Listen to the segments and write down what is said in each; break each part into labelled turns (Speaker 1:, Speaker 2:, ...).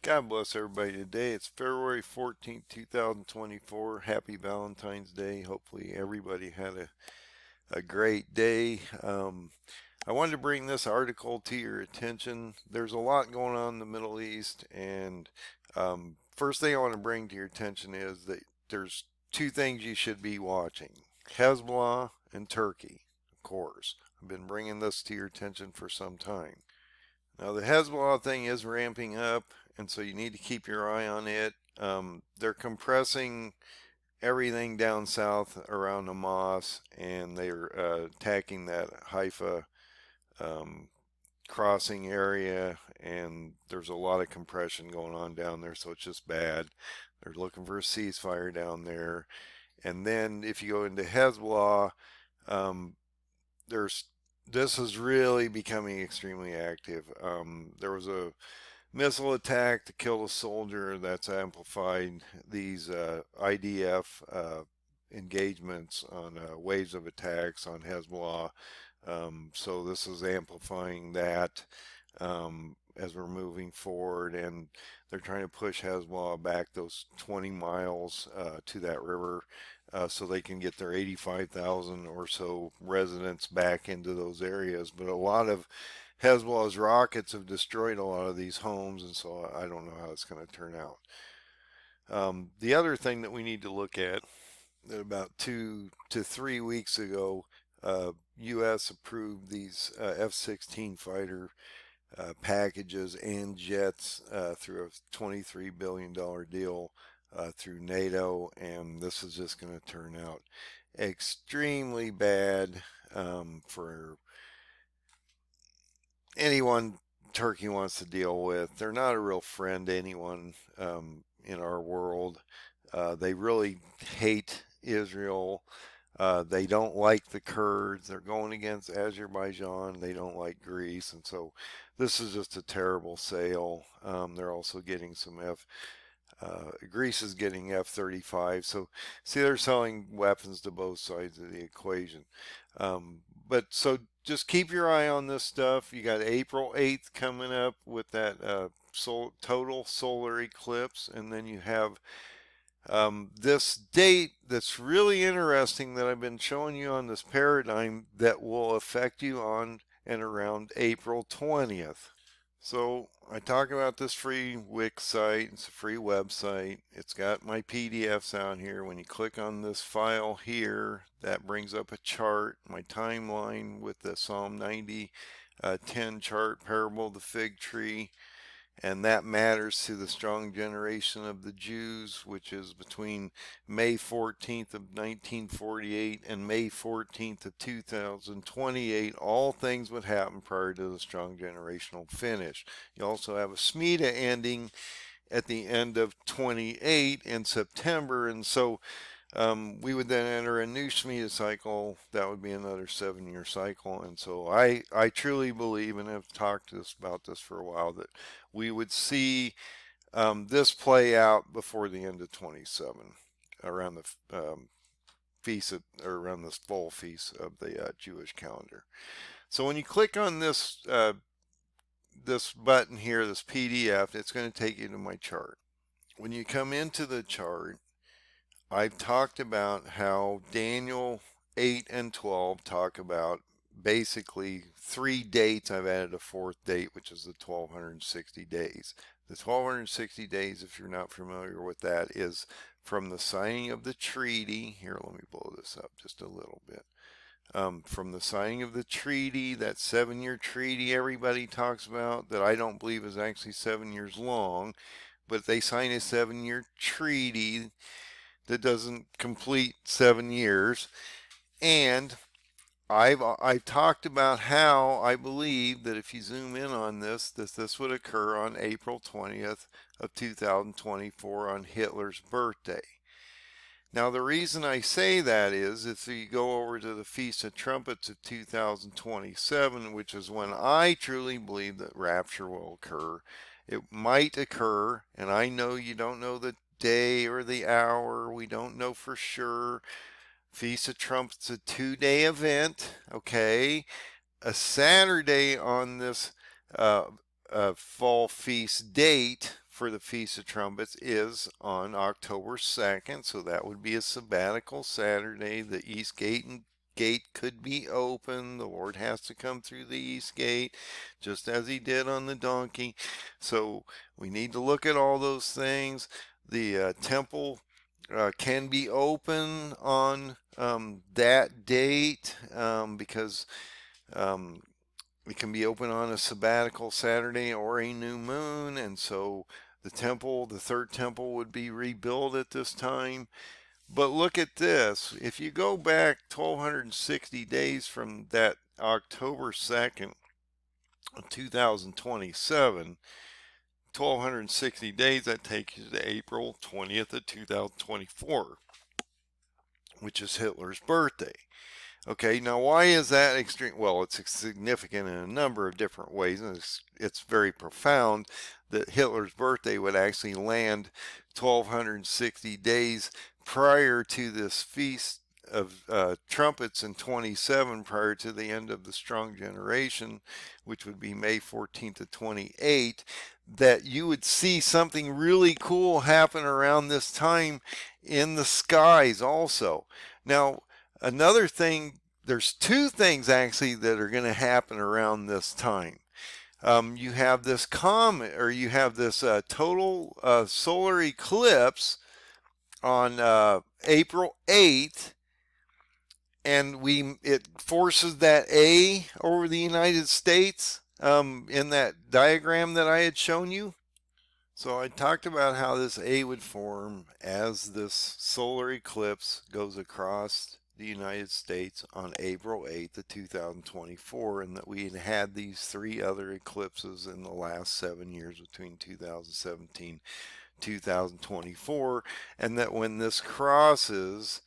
Speaker 1: God bless everybody today. It's February 14th, 2024. Happy Valentine's Day. Hopefully, everybody had a great day. I wanted to bring this article to your attention. There's a lot going on in the Middle East, and first thing I want to bring to your attention is that there's two things you should be watching: Hezbollah and Turkey, of course. I've been bringing this to your attention for some time. Now, the Hezbollah thing is ramping up, and so you need to keep your eye on it. They're compressing everything down south around Hamas, and they're attacking that Haifa um, crossing area, and there's a lot of compression going on down there, so it's just bad. They're looking for a ceasefire down there. And then if you go into Hezbollah, um, there's this is really becoming extremely active. There was a missile attack that killed a soldier. That's amplified these IDF engagements on waves of attacks on Hezbollah. So this is amplifying that as we're moving forward, and they're trying to push Hezbollah back those 20 miles to that river so they can get their 85,000 or so residents back into those areas. But a lot of Hezbollah's rockets have destroyed a lot of these homes, and so I don't know how it's going to turn out. The other thing that we need to look at, that about 2 to 3 weeks ago, U.S. approved these F-16 fighter packages and jets through a $23 billion deal through NATO, and this is just going to turn out extremely bad for anyone Turkey wants to deal with. They're not a real friend to anyone in our world. They really hate Israel. They don't like the Kurds. They're going against Azerbaijan. They don't like Greece. And so this is just a terrible sale. They're also getting some Greece is getting F-35. So see, they're selling weapons to both sides of the equation. But so just keep your eye on this stuff. You got April 8th coming up with that total solar eclipse, and then you have this date that's really interesting that I've been showing you on this paradigm that will affect you on and around April 20th. So I talk about this free Wix site. It's a free website. It's got my PDFs out here. When you click on this file here, that brings up a chart, my timeline with the Psalm 90 10 chart, parable of the fig tree, and that matters to the strong generation of the Jews, which is between May 14th of 1948 and May 14th of 2028. All things would happen prior to the strong generational finish. You also have a Shemitah ending at the end of 28 in September, and so we would then enter a new Shemitah cycle. That would be another 7-year cycle. And so I truly believe, and have talked about this for a while, that we would see this play out before the end of 27, around the feast of, or around this full feast of the Jewish calendar. So when you click on this button here, this PDF, it's going to take you to my chart. When you come into the chart, I've talked about how Daniel 8 and 12 talk about basically 3 dates. I've added a fourth date, which is the 1260 days. The 1260 days, if you're not familiar with that, is from the signing of the treaty. Here, let me blow this up just a little bit. From the signing of the treaty, that 7-year treaty everybody talks about, that I don't believe is actually 7 years long, but they sign a 7-year treaty that doesn't complete 7 years. And I've talked about how I believe that if you zoom in on this would occur on April 20th of 2024 on Hitler's birthday. Now the reason I say that is if you go over to the Feast of Trumpets of 2027, which is when I truly believe that rapture will occur. It might occur, and I know you don't know the day or the hour. We don't know for sure. Feast of Trumpets a 2-day event, okay? A Saturday on this fall feast date for the Feast of Trumpets is on October 2nd, so that would be a sabbatical Saturday. The East Gate could be open. The Lord has to come through the East Gate, just as he did on the donkey. So we need to look at all those things. The temple can be open on that date because it can be open on a sabbatical Saturday or a new moon, and so the third temple would be rebuilt at this time. But look at this. If you go back 1260 days from that October 2nd, 2027, 1260 days, that takes you to April 20th of 2024, which is Hitler's birthday. Okay, now why is that extreme? Well, it's significant in a number of different ways, and it's very profound that Hitler's birthday would actually land 1260 days prior to this Feast of Trumpets in 27, prior to the end of the Strong Generation, which would be May 14th to 28, that you would see something really cool happen around this time in the skies also. Now, another thing, there's two things actually that are going to happen around this time. You have this comet, or you have this total solar eclipse on April 8th, and it forces that A over the United States in that diagram that I had shown you. So I talked about how this A would form as this solar eclipse goes across the United States on April 8th of 2024, and that we had these three other eclipses in the last 7 years between 2017 2024, and that when this crosses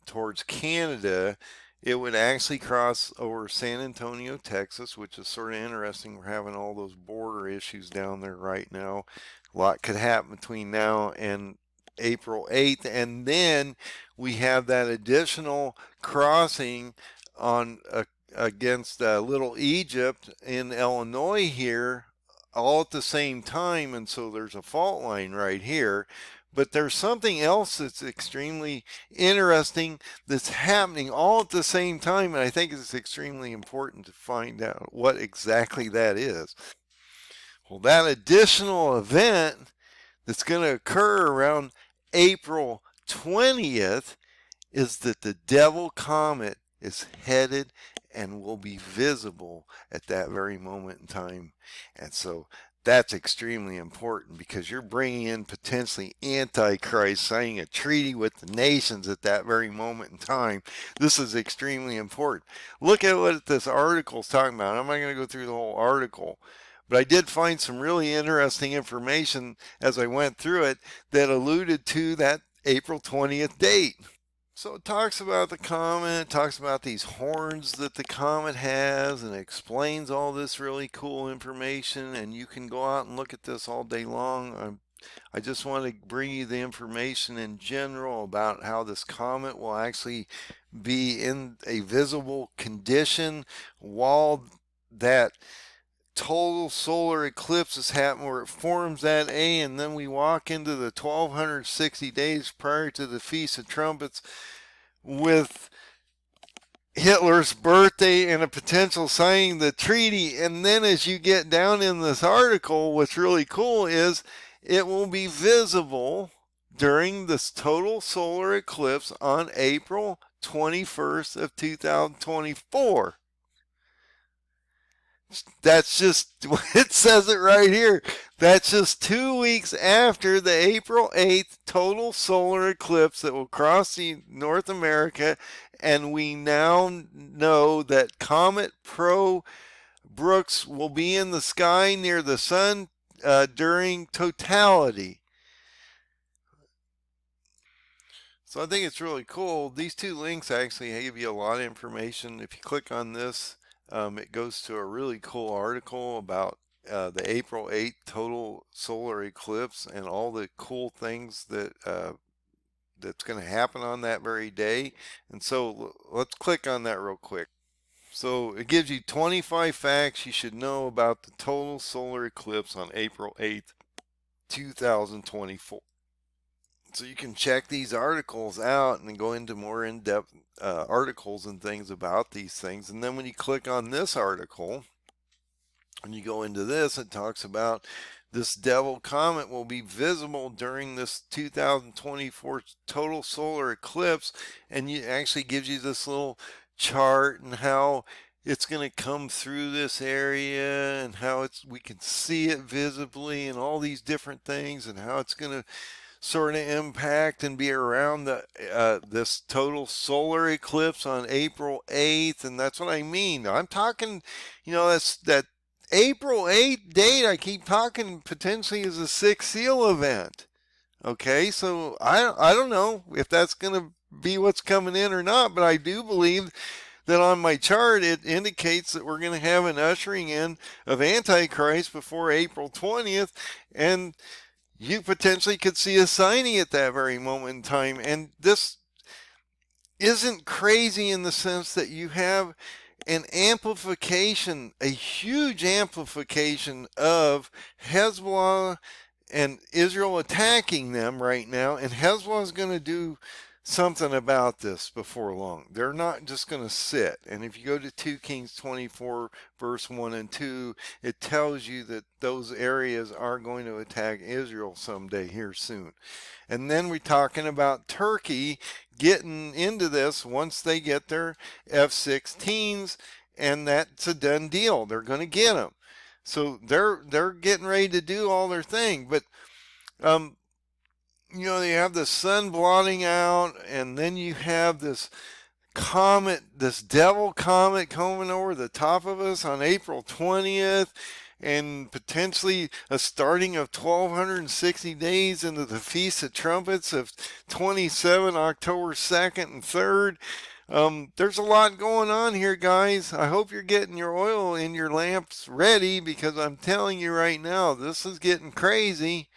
Speaker 1: towards Canada, it would actually cross over San Antonio, Texas, which is sort of interesting. We're having all those border issues down there right now. A lot could happen between now and April 8th, and then we have that additional crossing on against Little Egypt in Illinois here, all at the same time, and so there's a fault line right here. But there's something else that's extremely interesting that's happening all at the same time, and I think it's extremely important to find out what exactly that is. Well, that additional event that's going to occur around April 20th is that the Devil Comet is headed and will be visible at that very moment in time. And so that's extremely important, because you're bringing in potentially Antichrist, signing a treaty with the nations at that very moment in time. This is extremely important. Look at what this article is talking about. I'm not going to go through the whole article, but I did find some really interesting information as I went through it that alluded to that April 20th date. So it talks about the comet, it talks about these horns that the comet has, and it explains all this really cool information, and you can go out and look at this all day long. I just want to bring you the information in general about how this comet will actually be in a visible condition while that total solar eclipse is happening, where it forms that A, and then we walk into the 1260 days prior to the Feast of Trumpets with Hitler's birthday and a potential signing the treaty. And then as you get down in this article, what's really cool is it will be visible during this total solar eclipse on April 21st of 2024. That's just, it says it right here. That's just 2 weeks after the April 8th total solar eclipse that will cross the North America. And we now know that Comet Pons-Brooks will be in the sky near the sun during totality. So I think it's really cool. These two links actually give you a lot of information. If you click on this, it goes to a really cool article about the April 8th total solar eclipse and all the cool things that that's going to happen on that very day. And so let's click on that real quick. So it gives you 25 facts you should know about the total solar eclipse on April 8th 2024. So you can check these articles out and go into more in-depth articles and things about these things. And then when you click on this article, when you go into this, it talks about this devil comet will be visible during this 2024 total solar eclipse, and it actually gives you this little chart and how it's going to come through this area and how we can see it visibly and all these different things and how it's going to sort of impact and be around this total solar eclipse on April 8th. And that's what I mean. I'm talking, that's that April 8th date I keep talking potentially is a sixth seal event. Okay, so I don't know if that's going to be what's coming in or not, but I do believe that on my chart it indicates that we're going to have an ushering in of Antichrist before April 20th, and you potentially could see a signing at that very moment in time. And this isn't crazy in the sense that you have an amplification, a huge amplification of Hezbollah and Israel attacking them right now, and Hezbollah is going to do something about this before long. They're not just going to sit. And if you go to 2 Kings 24 verse 1 and 2, it tells you that those areas are going to attack Israel someday here soon. And then we're talking about Turkey getting into this once they get their F-16s, and that's a done deal. They're going to get them. So they're getting ready to do all their thing. But they have the sun blotting out, and then you have this comet, this devil comet coming over the top of us on April 20th, and potentially a starting of 1260 days into the Feast of Trumpets of 27 October 2nd and 3rd. There's a lot going on here, guys. I hope you're getting your oil in your lamps ready, because I'm telling you right now, this is getting crazy.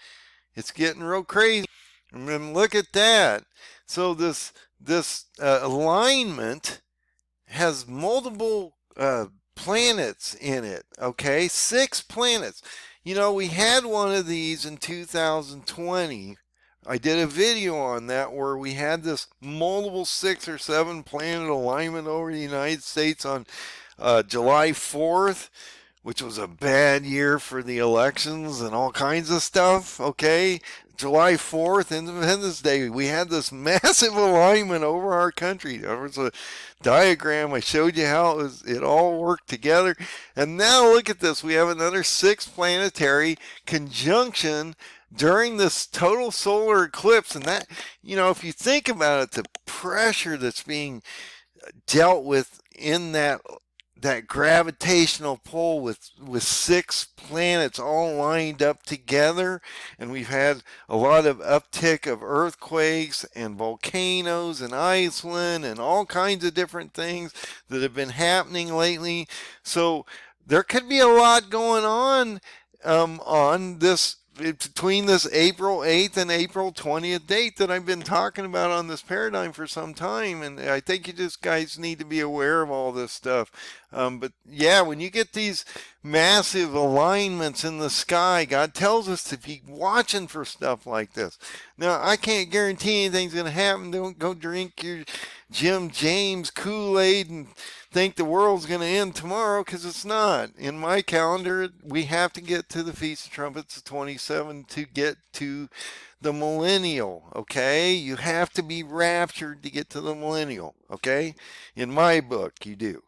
Speaker 1: It's getting real crazy. And then look at that. So this alignment has multiple planets in it. Okay, 6 planets. We had one of these in 2020. I did a video on that where we had this multiple 6 or 7 planet alignment over the United States on July 4th, which was a bad year for the elections and all kinds of stuff. Okay, July 4th, Independence Day, we had this massive alignment over our country. There was a diagram. I showed you how it all worked together. And now look at this. We have another 6 planetary conjunction during this total solar eclipse. And that, if you think about it, the pressure that's being dealt with in that gravitational pull with 6 planets all lined up together, and we've had a lot of uptick of earthquakes and volcanoes in Iceland and all kinds of different things that have been happening lately. So there could be a lot going on this between this April 8th and April 20th date that I've been talking about on this paradigm for some time, and I think you just guys need to be aware of all this stuff. But yeah, when you get these massive alignments in the sky, God tells us to be watching for stuff like this. Now, I can't guarantee anything's going to happen. Don't go drink your Jim James Kool-Aid and think the world's going to end tomorrow, because it's not. In my calendar, we have to get to the Feast of Trumpets 27 to get to the millennial. Okay, you have to be raptured to get to the millennial. Okay, in my book, you do.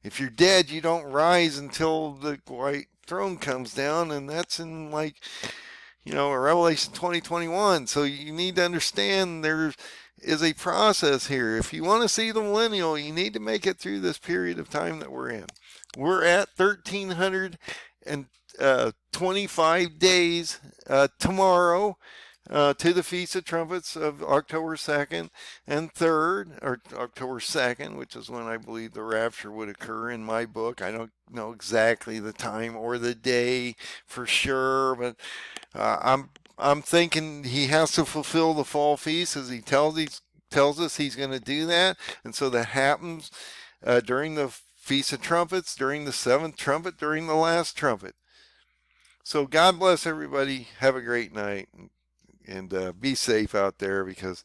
Speaker 1: If you're dead, you don't rise until the white throne comes down, and that's in Revelation 20:21. So you need to understand there is a process here. If you want to see the millennial, you need to make it through this period of time that we're in. We're at 1,325 days tomorrow to the Feast of Trumpets of October 2nd and 3rd, or October 2nd, which is when I believe the rapture would occur in my book. I don't know exactly the time or the day for sure, but I'm thinking he has to fulfill the fall feast, as he tells us he's going to do that. And so that happens during the Feast of Trumpets, during the 7th trumpet, during the last trumpet. So God bless everybody. Have a great night, and be safe out there, because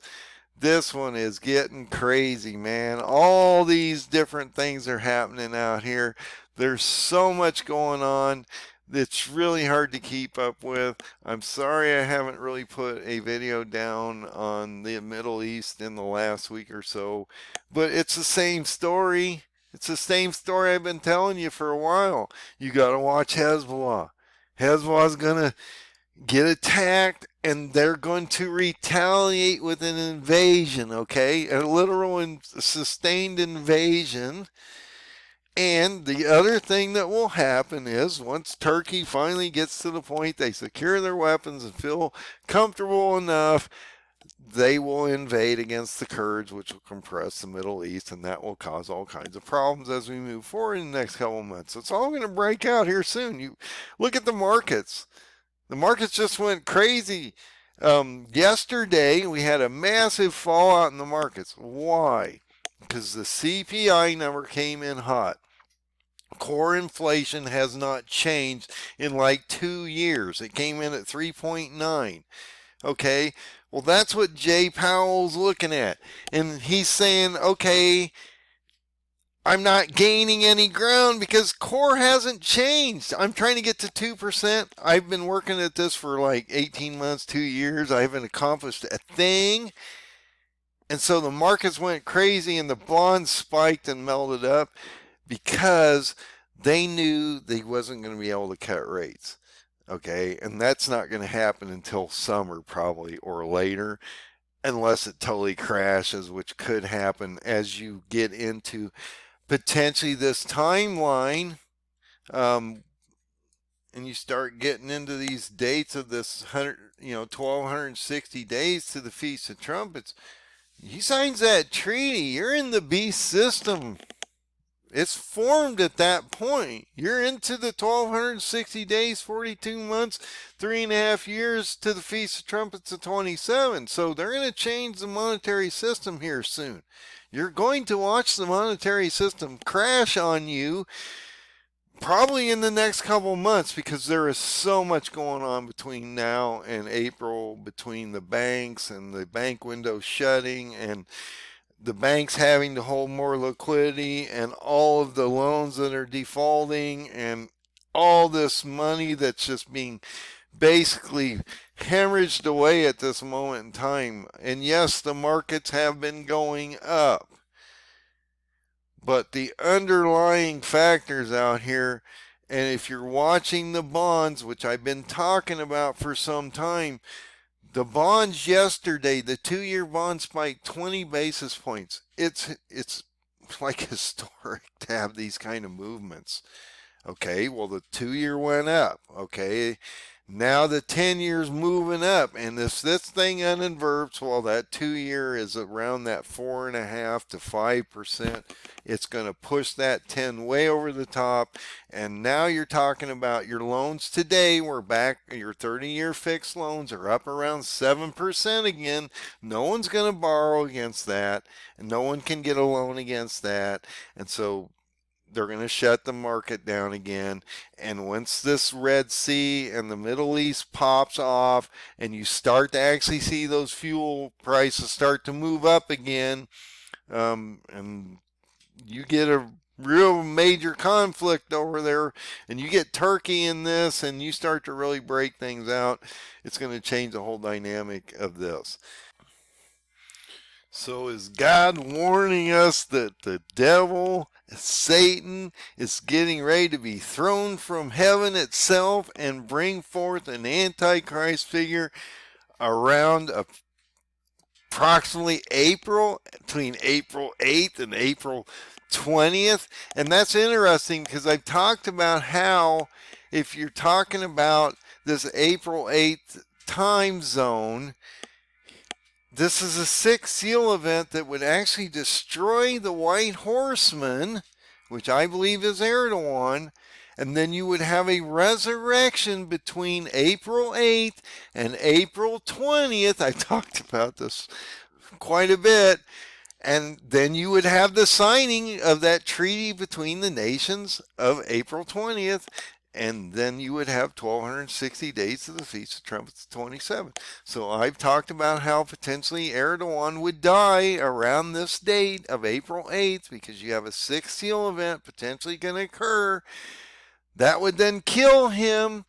Speaker 1: this one is getting crazy, man. All these different things are happening out here. There's so much going on. It's really hard to keep up with. I'm sorry I haven't really put a video down on the Middle East in the last week or so, but it's the same story. It's the same story I've been telling you for a while. You got to watch Hezbollah. Hezbollah's going to get attacked, and they're going to retaliate with an invasion, okay? A literal and sustained invasion. And the other thing that will happen is, once Turkey finally gets to the point they secure their weapons and feel comfortable enough, they will invade against the Kurds, which will compress the Middle East, and that will cause all kinds of problems as we move forward in the next couple of months. It's all going to break out here soon. You look at the markets. The markets just went crazy. Yesterday, we had a massive fallout in the markets. Why? Because the CPI number came in hot. Core inflation has not changed in like 2 years. It came in at 3.9. Okay, well, that's what Jay Powell's looking at. And he's saying, okay, I'm not gaining any ground because core hasn't changed. I'm trying to get to 2%. I've been working at this for like 18 months, 2 years. I haven't accomplished a thing. And so the markets went crazy and the bonds spiked and melted up because they knew they wasn't going to be able to cut rates. Okay, and that's not going to happen until summer probably, or later, unless it totally crashes, which could happen as you get into potentially this timeline, and you start getting into these dates of this 1260 days to the Feast of Trumpets. He signs that treaty, you're in the beast system. It's formed at that point. You're into the 1260 days, 42 months, 3.5 years to the Feast of Trumpets of 27. So they're going to change the monetary system here soon. You're going to watch the monetary system crash on you probably in the next couple months, because there is so much going on between now and April, between the banks and the bank window shutting and the banks having to hold more liquidity and all of the loans that are defaulting and all this money that's just being basically hemorrhaged away at this moment in time. And yes, the markets have been going up, but the underlying factors out here, and if you're watching the bonds, which I've been talking about for some time, the bonds yesterday, the 2-year bond spiked 20 basis points. It's like historic to have these kind of movements. Okay, well, the 2-year went up. Okay, now the 10-year's moving up, and if this thing uninverts, well, that 2-year is around that 4.5% to 5%. It's going to push that 10 way over the top, and now you're talking about your loans today. We're back. Your 30-year fixed loans are up around 7% again. No one's going to borrow against that, and no one can get a loan against that, and so they're going to shut the market down again. And once this Red Sea and the Middle East pops off and you start to actually see those fuel prices start to move up again, and you get a real major conflict over there and you get Turkey in this and you start to really break things out, it's going to change the whole dynamic of this. So is God warning us that the devil, Satan, is getting ready to be thrown from heaven itself and bring forth an Antichrist figure around approximately April, between April 8th and April 20th? And that's interesting because I've talked about how if you're talking about this April 8th time zone, this is a sixth seal event that would actually destroy the White Horseman, which I believe is Erdogan, and then you would have a resurrection between April 8th and April 20th. I talked about this quite a bit. And then you would have the signing of that treaty between the nations of April 20th. and then you would have 1260 days to the Feast of Trumpets 27. So I've talked about how potentially Erdogan would die around this date of April 8th because you have a sixth seal event potentially going to occur. That would then kill him.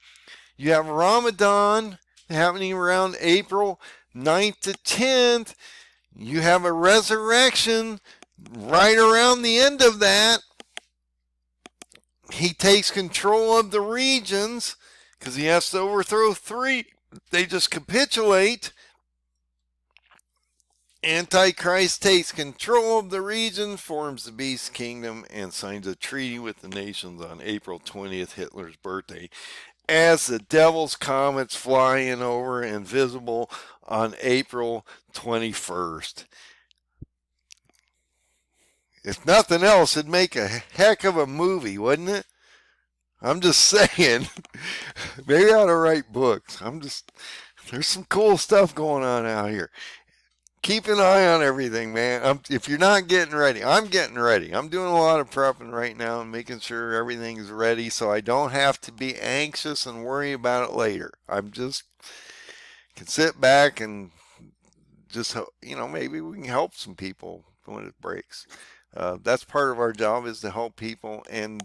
Speaker 1: You have Ramadan happening around April 9th to 10th. You have a resurrection right around the end of that. He takes control of the regions because he has to overthrow three. They just capitulate. Antichrist takes control of the region, forms the beast kingdom, and signs a treaty with the nations on April 20th, Hitler's birthday, as the devil's comet's flying over and visible on April 21st. If nothing else, it'd make a heck of a movie, wouldn't it? I'm just saying. Maybe I ought to write books. There's some cool stuff going on out here. Keep an eye on everything, man. If you're not getting ready, I'm getting ready. I'm doing a lot of prepping right now and making sure everything's ready so I don't have to be anxious and worry about it later. I'm just can sit back and just, maybe we can help some people when it breaks. That's part of our job, is to help people and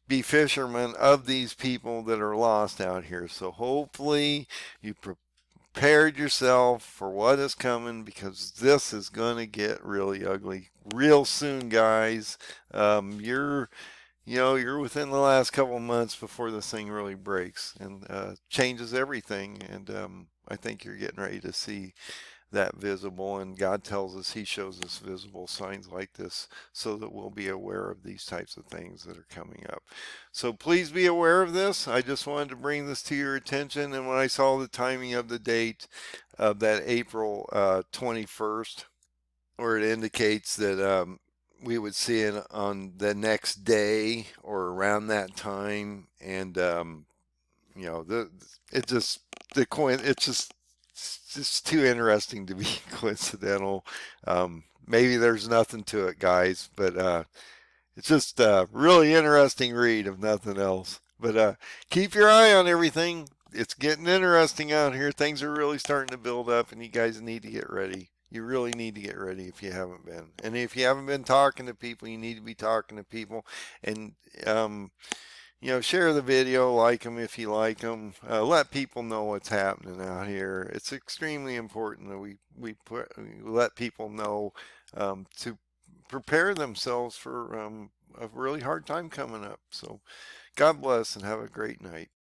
Speaker 1: be fishermen of these people that are lost out here. So hopefully you prepared yourself for what is coming, because this is going to get really ugly real soon, guys. You're within the last couple of months before this thing really breaks and changes everything. And I think you're getting ready to see that visible, and God tells us he shows us visible signs like this so that we'll be aware of these types of things that are coming up. So please be aware of this. I just wanted to bring this to your attention, and when I saw the timing of the date of that April 21st, where it indicates that we would see it on the next day or around that time, and it's just too interesting to be coincidental. Maybe there's nothing to it, guys, but it's just a really interesting read, if nothing else. But keep your eye on everything. It's getting interesting out here. Things are really starting to build up, and you guys need to get ready. You really need to get ready if you haven't been. And if you haven't been talking to people, you need to be talking to people. And share the video, like them if you like them. Let people know what's happening out here. It's extremely important that we let people know to prepare themselves for a really hard time coming up. So God bless and have a great night.